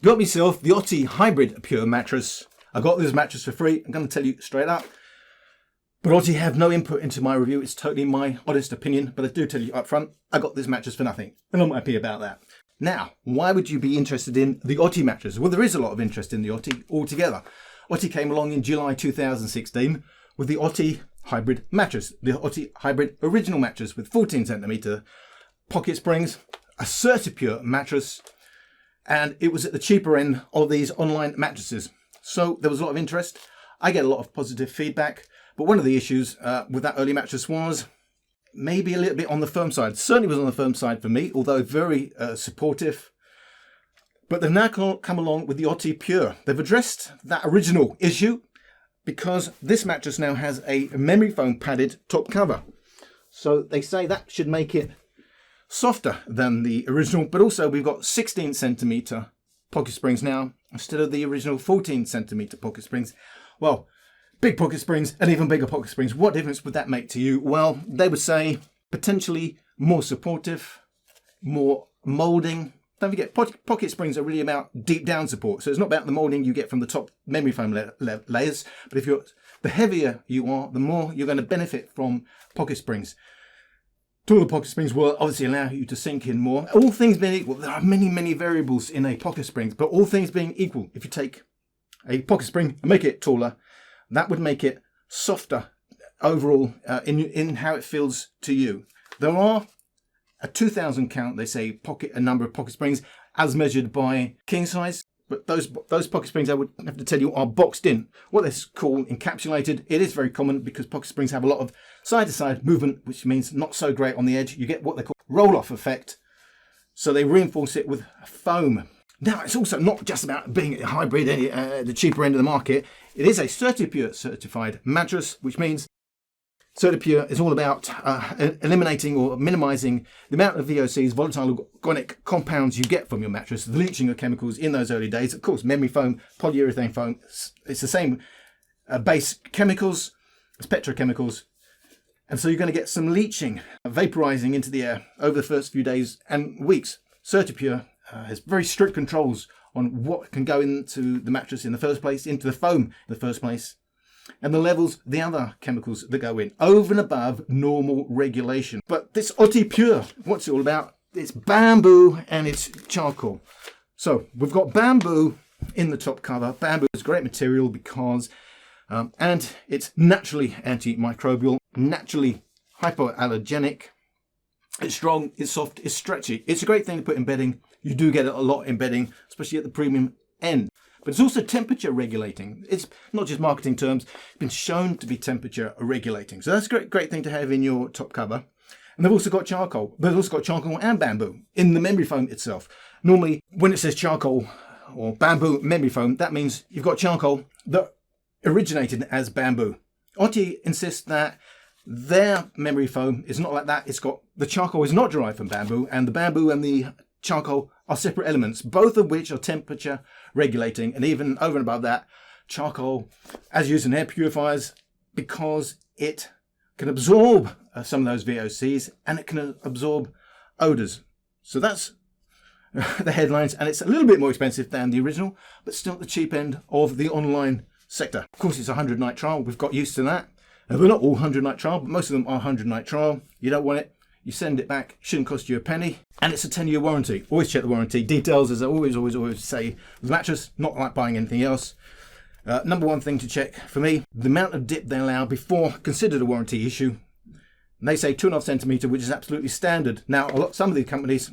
Got myself the Otty Hybrid Pure mattress. I got this mattress for free. I'm going to tell you straight up. But Otty have no input into my review. It's totally my honest opinion. But I do tell you up front, I got this mattress for nothing. And I'm happy about that. Now, why would you be interested in the Otty mattress? Well, there is a lot of interest in the Otty altogether. Otty came along in July 2016 with the Otty Hybrid mattress. The Otty Hybrid original mattress with 14cm pocket springs, a CertiPure mattress, and it was at the cheaper end of these online mattresses. So there was a lot of interest. I get a lot of positive feedback, but one of the issues with that early mattress was maybe a little bit on the firm side. Certainly was on the firm side for me, although very supportive. But they've now come along with the Otty Pure. They've addressed that original issue because this mattress now has a memory foam padded top cover. So they say that should make it softer than the original, but also we've got 16cm pocket springs now instead of the original 14cm pocket springs. Well, big pocket springs and even bigger pocket springs. What difference would that make to you? Well, they would say potentially more supportive, more molding. Don't forget, pocket springs are really about deep down support. So it's not about the molding you get from the top memory foam layers, but if you're the heavier you are, the more you're going to benefit from pocket springs. Taller pocket springs will obviously allow you to sink in more. All things being equal, there are many variables in a pocket spring, but all things being equal, if you take a pocket spring and make it taller, that would make it softer overall in how it feels to you. There are a 2,000 count, they say, a number of pocket springs as measured by king size. But those pocket springs, I would have to tell you, are boxed in. What they call encapsulated. It is very common because pocket springs have a lot of side-to-side movement, which means not so great on the edge. You get what they call roll-off effect. So they reinforce it with foam. Now, it's also not just about being a hybrid, the cheaper end of the market. It is a CertiPure certified mattress, which means CertiPure is all about eliminating or minimizing the amount of VOCs, volatile organic compounds you get from your mattress, the leaching of chemicals in those early days. Of course, memory foam, polyurethane foam, it's the same base chemicals as petrochemicals. And so you're going to get some leaching, vaporizing into the air over the first few days and weeks. CertiPure has very strict controls on what can go into the mattress in the first place, into the foam in the first place, and the levels, the other chemicals that go in, over and above normal regulation. But this Otty Pure, what's it all about? It's bamboo and it's charcoal. So we've got bamboo in the top cover. Bamboo is a great material because, and it's naturally antimicrobial, naturally hypoallergenic. It's strong, it's soft, it's stretchy. It's a great thing to put in bedding. You do get it a lot in bedding, especially at the premium end. But it's also temperature regulating. It's not just marketing terms. It's been shown to be temperature regulating. So that's a great thing to have in your top cover. And they've also got charcoal. They've also got charcoal and bamboo in the memory foam itself. Normally, when it says charcoal or bamboo memory foam, that means you've got charcoal that originated as bamboo. Otty insists that their memory foam is not like that. It's got, the charcoal is not derived from bamboo, and the bamboo and the charcoal are separate elements, both of which are temperature regulating, and even over and above that, charcoal as used in air purifiers because it can absorb some of those VOCs and it can absorb odors. So that's the headlines, and it's a little bit more expensive than the original, but still at the cheap end of the online sector. Of course, it's a 100-night trial. We've got used to that. And they're not all 100-night trial, but most of them are 100-night trial. You don't want it, you send it back. Shouldn't cost you a penny, and it's a 10-year warranty. Always check the warranty details, as I always say. The mattress, not like buying anything else. Number one thing to check for me: the amount of dip they allow before considered a warranty issue. And they say 2.5 centimeter, which is absolutely standard. Now, some of these companies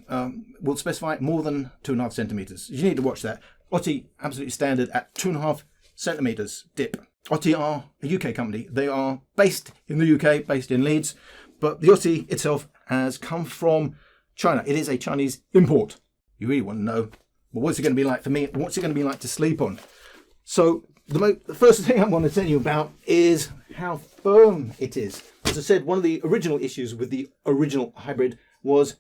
will specify more than 2.5 centimeters. You need to watch that. Otty, absolutely standard at 2.5 centimeters dip. Otty are a UK company. They are based in the UK, based in Leeds, but the Otty itself has come from China. It is a Chinese import. You really want to know, well, what's it going to be like for me? What's it going to be like to sleep on? So the first thing I want to tell you about is how firm it is. As I said, one of the original issues with the original hybrid was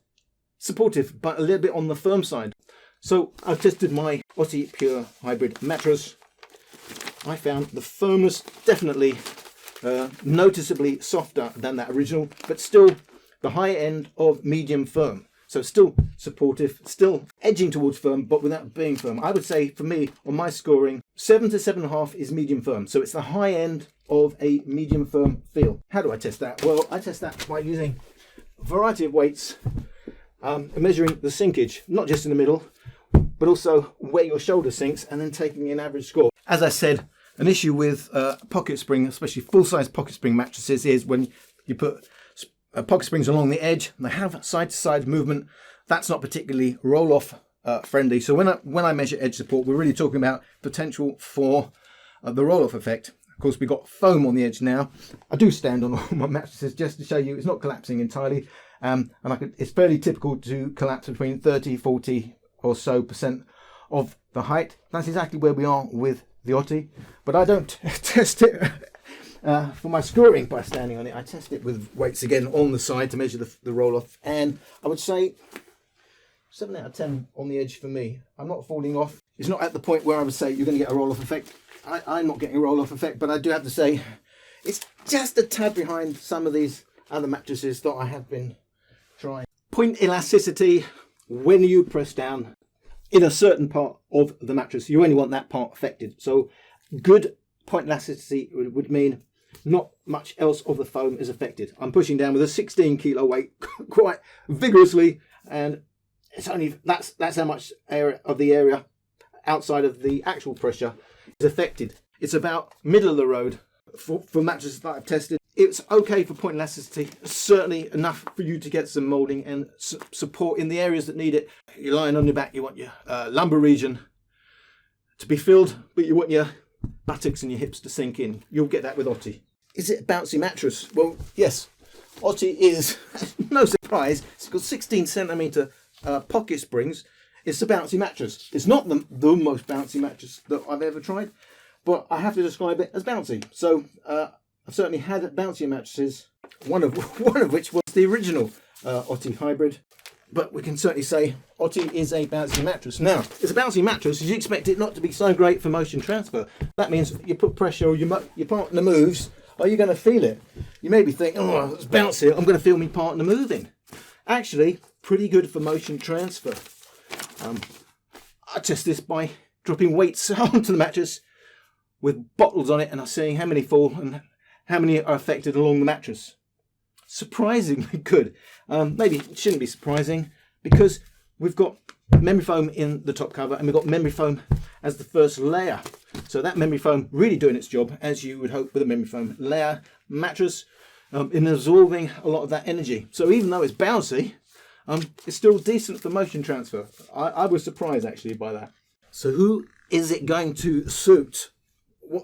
supportive, but a little bit on the firm side. So I've tested my Otty Pure Hybrid mattress. I found the firmness definitely noticeably softer than that original, but still the high end of medium firm. So still supportive, still edging towards firm, but without being firm. I would say for me, on my scoring, 7 to 7.5 is medium firm. So it's the high end of a medium firm feel. How do I test that? Well, I test that by using a variety of weights, measuring the sinkage, not just in the middle, but also where your shoulder sinks, and then taking an average score. As I said, an issue with pocket spring, especially full-size pocket spring mattresses, is when you put pocket springs along the edge, and they have side-to-side movement. That's not particularly roll-off friendly. So when I measure edge support, we're really talking about potential for the roll-off effect. Of course, we've got foam on the edge now. I do stand on all my mattresses just to show you it's not collapsing entirely. And it's fairly typical to collapse between 30, 40 or so % of the height. That's exactly where we are with the Otty. But I don't test it for my scoring by standing on it. I test it with weights again on the side to measure the roll-off. And I would say 7 out of 10 on the edge for me. I'm not falling off. It's not at the point where I would say you're going to get a roll-off effect. I'm not getting a roll-off effect, but I do have to say it's just a tad behind some of these other mattresses that I have been trying. Point elasticity, when you press down in a certain part of the mattress, you only want that part affected. So good point elasticity would mean not much else of the foam is affected. I'm pushing down with a 16 kilo weight quite vigorously, and it's only that's how much area of the area outside of the actual pressure is affected. It's about middle of the road for mattresses that I've tested. It's okay for point elasticity, certainly enough for you to get some moulding and support in the areas that need it. You're lying on your back, you want your lumbar region to be filled, but you want your buttocks and your hips to sink in. You'll get that with Otty. Is it a bouncy mattress? Well, yes. Otty is, no surprise, it's got 16 centimetre pocket springs. It's a bouncy mattress. It's not the most bouncy mattress that I've ever tried, but I have to describe it as bouncy. So I've certainly had bouncier mattresses, one of which was the original Otty hybrid. But we can certainly say Otty is a bouncy mattress. Now, it's a bouncy mattress. You expect it not to be so great for motion transfer. That means you put pressure or your partner moves, are you going to feel it? You maybe think, oh, it's bouncy, I'm going to feel my partner moving. Actually, pretty good for motion transfer. I test this by dropping weights onto the mattress with bottles on it, and I'm seeing how many fall and how many are affected along the mattress. Surprisingly good. Maybe it shouldn't be surprising because we've got memory foam in the top cover and we've got memory foam as the first layer. So that memory foam really doing its job, as you would hope with a memory foam layer mattress, in absorbing a lot of that energy. So even though it's bouncy, it's still decent for motion transfer. I was surprised actually by that. So who is it going to suit?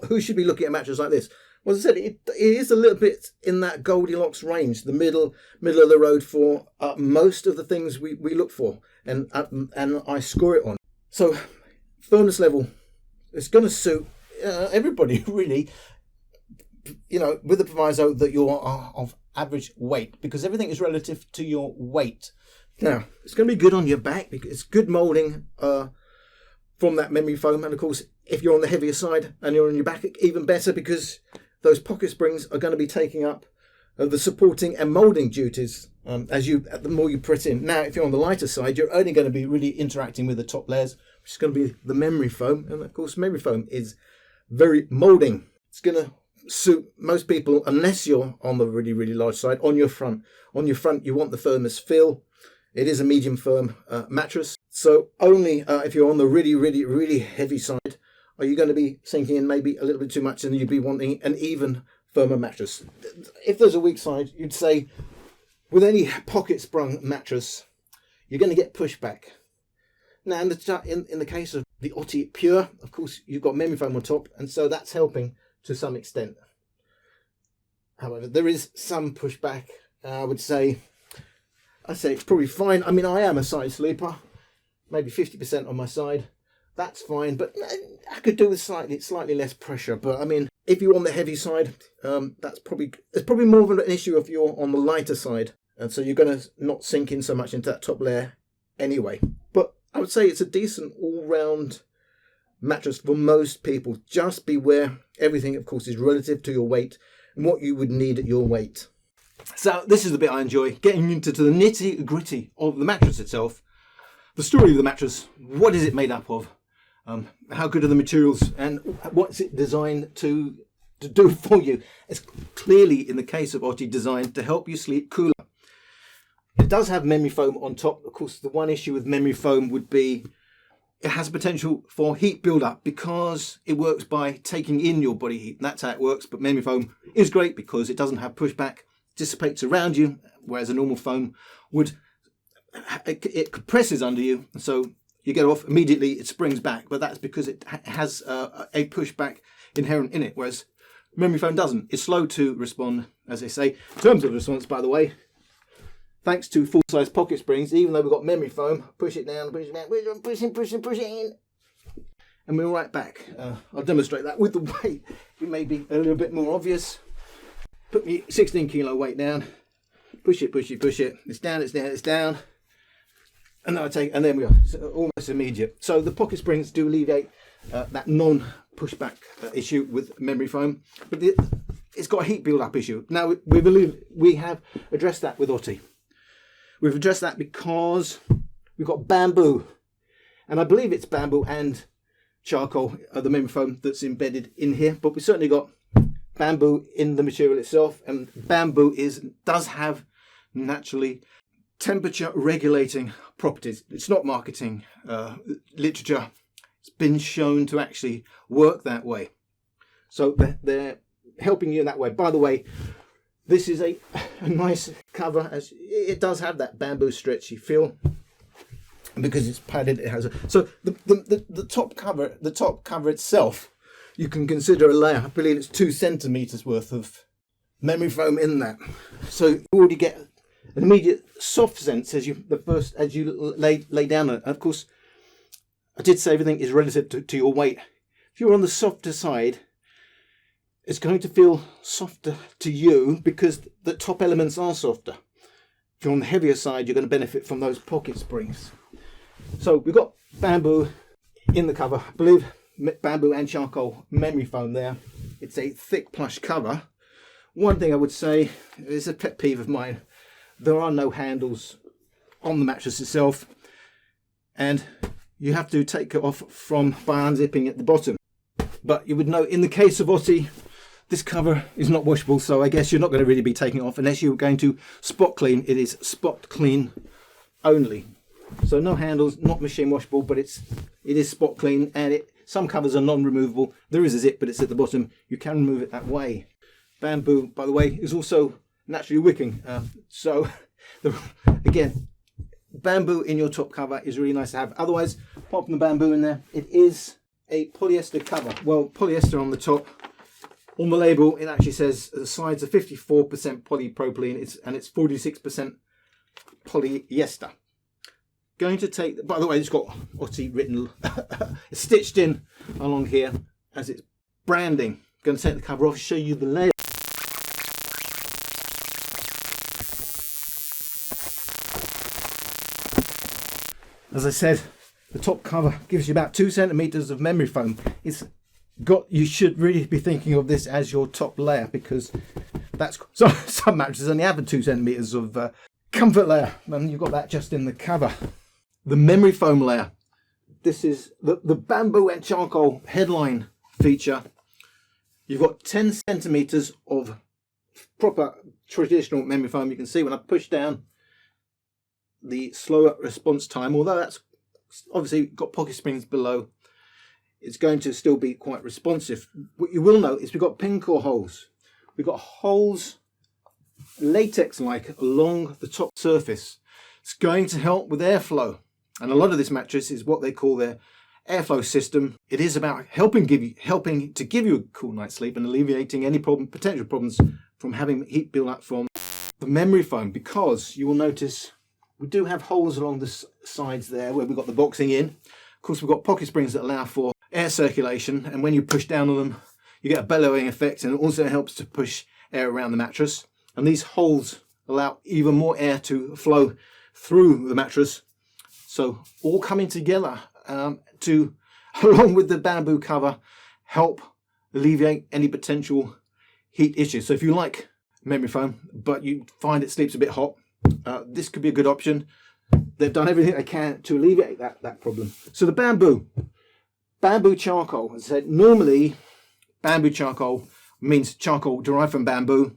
Who should be looking at a mattress like this? Well, as I said, it is a little bit in that Goldilocks range, the middle of the road for most of the things we look for, and I score it on. So firmness level, it's going to suit everybody really, you know, with the proviso that you are of average weight, because everything is relative to your weight. Now, it's going to be good on your back because it's good moulding from that memory foam, and of course, if you're on the heavier side and you're on your back, even better, because those pocket springs are going to be taking up the supporting and moulding duties the more you press in. Now, if you're on the lighter side, you're only going to be really interacting with the top layers, which is going to be the memory foam. And of course, memory foam is very moulding. It's going to suit most people, unless you're on the really, really large side. On your front, you want the firmest feel. It is a medium firm mattress. So only if you're on the really, really, really heavy side are you going to be sinking in maybe a little bit too much, and you'd be wanting an even firmer mattress. If there's a weak side, you'd say with any pocket sprung mattress, you're going to get pushback. Now, in the case of the Otty Pure, of course, you've got memory foam on top, and so that's helping to some extent. However, there is some pushback. I'd say it's probably fine. I mean, I am a side sleeper, maybe 50% on my side. That's fine, but I could do with slightly less pressure. But I mean, if you're on the heavy side, it's probably more of an issue if you're on the lighter side, and so you're going to not sink in so much into that top layer anyway. But I would say it's a decent all-round mattress for most people. Just beware, everything, of course, is relative to your weight and what you would need at your weight. So this is the bit I enjoy, getting into the nitty gritty of the mattress itself, the story of the mattress, what is it made up of, how good are the materials, and what's it designed to do for you. It's clearly, in the case of Otty, designed to help you sleep cooler. It does have memory foam on top. Of course, the one issue with memory foam would be it has potential for heat build-up because it works by taking in your body heat. That's how it works. But memory foam is great because it doesn't have pushback, dissipates around you, whereas a normal foam would, it compresses under you. So you get off immediately, it springs back. But that's because it has a pushback inherent in it, whereas memory foam doesn't. It's slow to respond, as they say. In terms of response, by the way, thanks to full-size pocket springs, even though we've got memory foam, push it down, push it down, push it in, and we're right back. I'll demonstrate that with the weight. It may be a little bit more obvious. Put me 16 kilo weight down, push it, push it, push it. It's down, it's down, it's down. And then I take, and then we are almost immediate. So the pocket springs do alleviate that non-pushback issue with memory foam, but it's got a heat build-up issue. Now we have addressed that with Otty. We've addressed that because we've got bamboo, and I believe it's bamboo and charcoal, the memory foam that's embedded in here, but we've certainly got bamboo in the material itself, and bamboo does have naturally temperature regulating properties. It's not marketing literature. It's been shown to actually work that way. So they're helping you in that way. By the way, this is a nice cover, as it does have that bamboo stretchy feel, and because it's padded, it has a. So the top cover itself, you can consider a layer. I believe it's 2 centimeters worth of memory foam in that. So you already get an immediate soft sense as you lay down it. And of course, I did say everything is relative to your weight. If you're on the softer side, it's going to feel softer to you because the top elements are softer. If you're on the heavier side, you're going to benefit from those pocket springs. So we've got bamboo in the cover. I believe bamboo and charcoal memory foam there. It's a thick plush cover. One thing I would say is a pet peeve of mine. There are no handles on the mattress itself, and you have to take it off by unzipping at the bottom. But you would know in the case of Otty, this cover is not washable, so I guess you're not going to really be taking it off unless you're going to spot clean. It is spot clean only. So no handles, not machine washable, but it is spot clean, and some covers are non-removable. There is a zip, but it's at the bottom. You can remove it that way. Bamboo, by the way, is also naturally wicking. Again, bamboo in your top cover is really nice to have. Otherwise, apart from the bamboo in there, it is a polyester cover. Well, polyester on the top. On the label, it actually says the sides are 54% polypropylene and it's 46% polyester. Going to take, by the way, it's got Otty written, it's stitched in along here as it's branding. Going to take the cover off, show you the layer. As I said, the top cover gives you about 2 centimeters of memory foam. You should really be thinking of this as your top layer, because some mattresses only have 2 centimeters of comfort layer, and you've got that just in the cover. The memory foam layer. This is the bamboo and charcoal headline feature. You've got 10 centimeters of proper traditional memory foam. You can see when I push down, the slower response time, although that's obviously got pocket springs below, it's going to still be quite responsive. What you will note is we've got pin core holes. We've got holes latex-like along the top surface. It's going to help with airflow, and a lot of this mattress is what they call their airflow system. It is about helping to give you a cool night's sleep and alleviating any potential problems from having heat build up from the memory foam, because you will notice we do have holes along the sides there where we've got the boxing in. Of course, we've got pocket springs that allow for air circulation, and when you push down on them, you get a bellowing effect, and it also helps to push air around the mattress. And these holes allow even more air to flow through the mattress. So all coming together to, along with the bamboo cover, help alleviate any potential heat issues. So if you like memory foam, but you find it sleeps a bit hot, this could be a good option. They've done everything they can to alleviate that problem. So the bamboo charcoal, as I said, normally bamboo charcoal means charcoal derived from bamboo,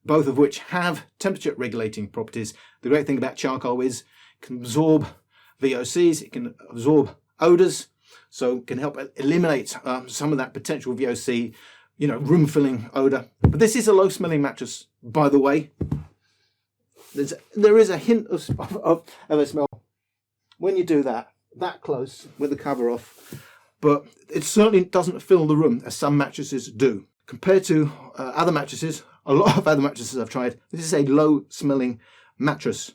both of which have temperature regulating properties. The great thing about charcoal is it can absorb VOCs, it can absorb odours, so it can help eliminate some of that potential VOC, you know, room filling odour. But this is a low smelling mattress, by the way. There is a hint of a smell when you do that close with the cover off, but it certainly doesn't fill the room as some mattresses do. Compared to other mattresses, a lot of other mattresses I've tried, this is a low smelling mattress.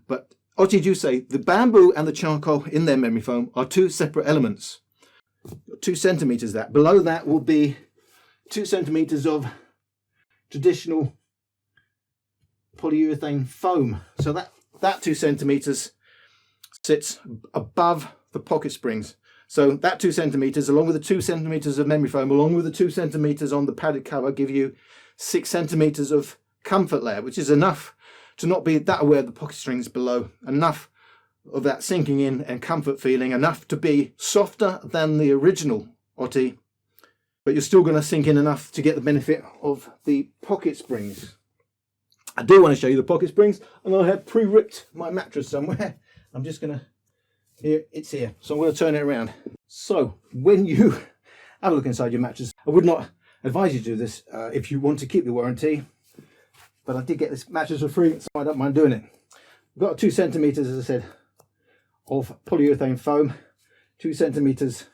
But Otty do say the bamboo and the charcoal in their memory foam are two separate elements. 2 centimeters that. Below that will be 2 centimeters of traditional polyurethane foam. So that 2 centimeters sits above the pocket springs. So that 2 centimeters, along with the 2 centimeters of memory foam, along with the 2 centimeters on the padded cover, give you 6 centimeters of comfort layer, which is enough to not be that aware of the pocket springs below, enough of that sinking in and comfort feeling, enough to be softer than the original Otty, but you're still going to sink in enough to get the benefit of the pocket springs. I do want to show you the pocket springs, and I have pre-ripped my mattress somewhere. I'm just going to, here, it's here. So I'm going to turn it around. So when you have a look inside your mattress, I would not advise you to do this if you want to keep the warranty, but I did get this mattress for free, so I don't mind doing it. We've got 2 centimeters, as I said, of polyurethane foam, 2 centimeters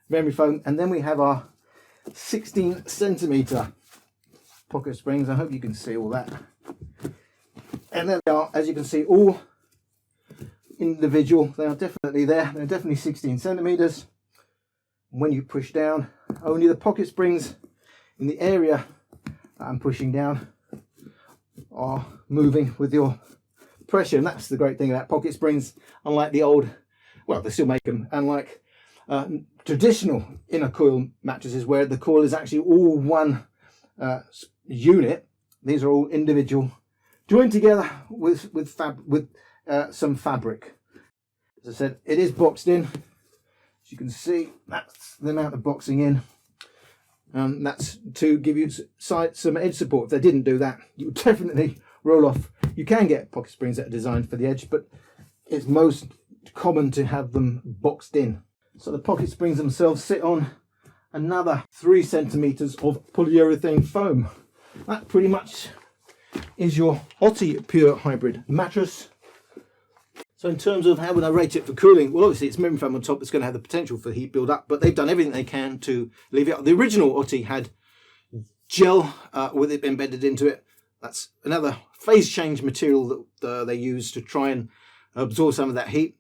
memory foam, and then we have our 16 centimeter pocket springs. I hope you can see all that. And there they are, as you can see, all individual. They are definitely there. They're definitely 16 centimeters. When you push down, only the pocket springs in the area that I'm pushing down are moving with your pressure. And that's the great thing about pocket springs, unlike the old, well, they still make them, unlike traditional inner coil mattresses where the coil is actually all one unit. These are all individual, joined together with some fabric. As I said, it is boxed in. As you can see, that's the amount of boxing in. That's to give you some edge support. If they didn't do that, you would definitely roll off. You can get pocket springs that are designed for the edge, but it's most common to have them boxed in. So the pocket springs themselves sit on another 3 centimeters of polyurethane foam. That pretty much is your Otty Pure Hybrid mattress. So in terms of how would I rate it for cooling, well, obviously it's memory foam on top that's going to have the potential for heat build up, but they've done everything they can to leave it. The original Otty had gel with it embedded into it. That's another phase change material that they use to try and absorb some of that heat,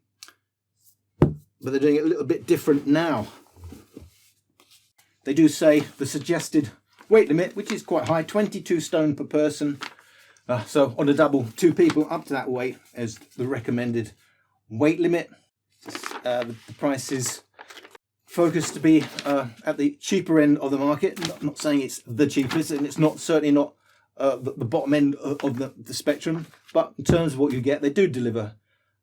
but they're doing it a little bit different now. They do say the suggested weight limit, which is quite high, 22 stone per person. So on a double, 2 people up to that weight is the recommended weight limit. The price is focused to be at the cheaper end of the market. Not saying it's the cheapest, and it's not certainly not the bottom end of the spectrum. But in terms of what you get, they do deliver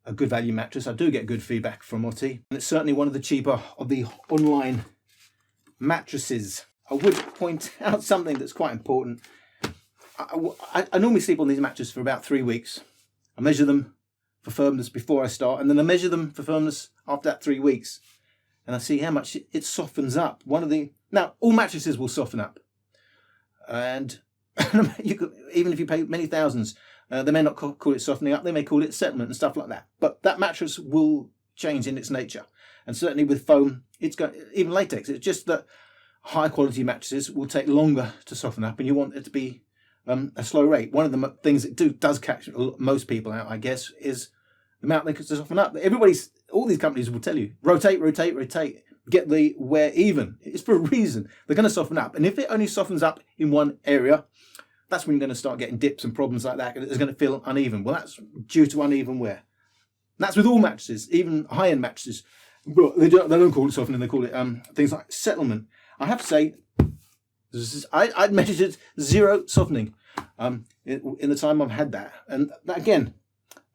a good value mattress. I do get good feedback from Otty, and it's certainly one of the cheaper of the online mattresses. I would point out something that's quite important. I normally sleep on these mattresses for about 3 weeks. I measure them for firmness before I start, and then I measure them for firmness after that 3 weeks, and I see how much it softens up. Now all mattresses will soften up, and you could, even if you pay many thousands, they may not call it softening up. They may call it settlement and stuff like that. But that mattress will change in its nature, and certainly with foam, even latex. It's just that high quality mattresses will take longer to soften up, and you want it to be a slow rate. One of the things that does catch most people out, I guess, is the amount they can soften up. All these companies will tell you, rotate, rotate, rotate, get the wear even. It's for a reason. They're going to soften up. And if it only softens up in one area, that's when you're going to start getting dips and problems like that. And it's going to feel uneven. Well, that's due to uneven wear. And that's with all mattresses, even high-end mattresses. But they don't call it softening, they call it things like settlement. I have to say, I'd measured 0 softening in the time I've had that. And that, again,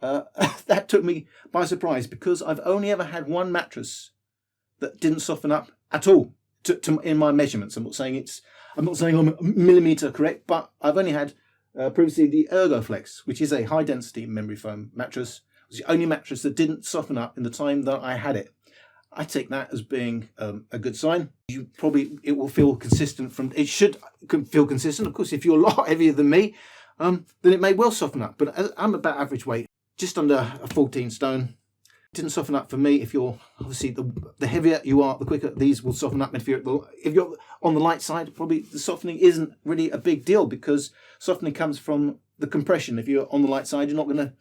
that took me by surprise, because I've only ever had one mattress that didn't soften up at all in my measurements. I'm not saying I'm a millimeter correct, but I've only had previously the ErgoFlex, which is a high density memory foam mattress. It was the only mattress that didn't soften up in the time that I had it. I take that as being a good sign. It will feel consistent it should feel consistent. Of course, if you're a lot heavier than me, then it may well soften up. But I'm about average weight, just under 14 stone. It didn't soften up for me. If you're obviously the heavier you are, the quicker these will soften up. If you're on the light side, probably the softening isn't really a big deal, because softening comes from the compression. If you're on the light side, you're not going to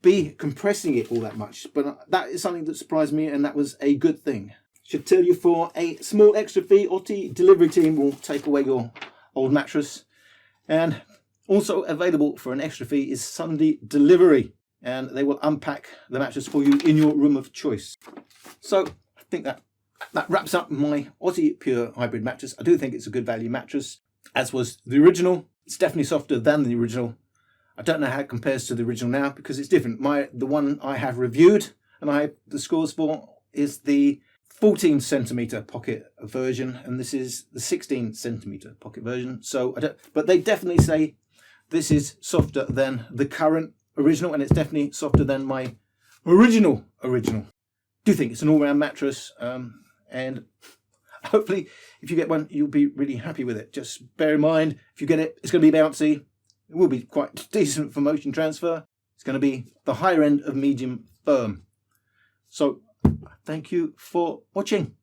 be compressing it all that much. But that is something that surprised me, and that was a good thing. Should tell you, for a small extra fee, Otty delivery team will take away your old mattress. And also available for an extra fee is Sunday delivery, and they will unpack the mattress for you in your room of choice. So I think that wraps up my Otty Pure Hybrid mattress. I do think it's a good value mattress, as was the original. It's definitely softer than the original. I don't know how it compares to the original now, because it's different. The one I have reviewed and I have the scores for is the 14 centimeter pocket version, and this is the 16 centimeter pocket version. So but they definitely say this is softer than the current original, and it's definitely softer than my original. Do think it's an all-round mattress, and hopefully if you get one, you'll be really happy with it. Just bear in mind, if you get it, it's going to be bouncy. It will be quite decent for motion transfer. It's going to be the higher end of medium firm. So thank you for watching.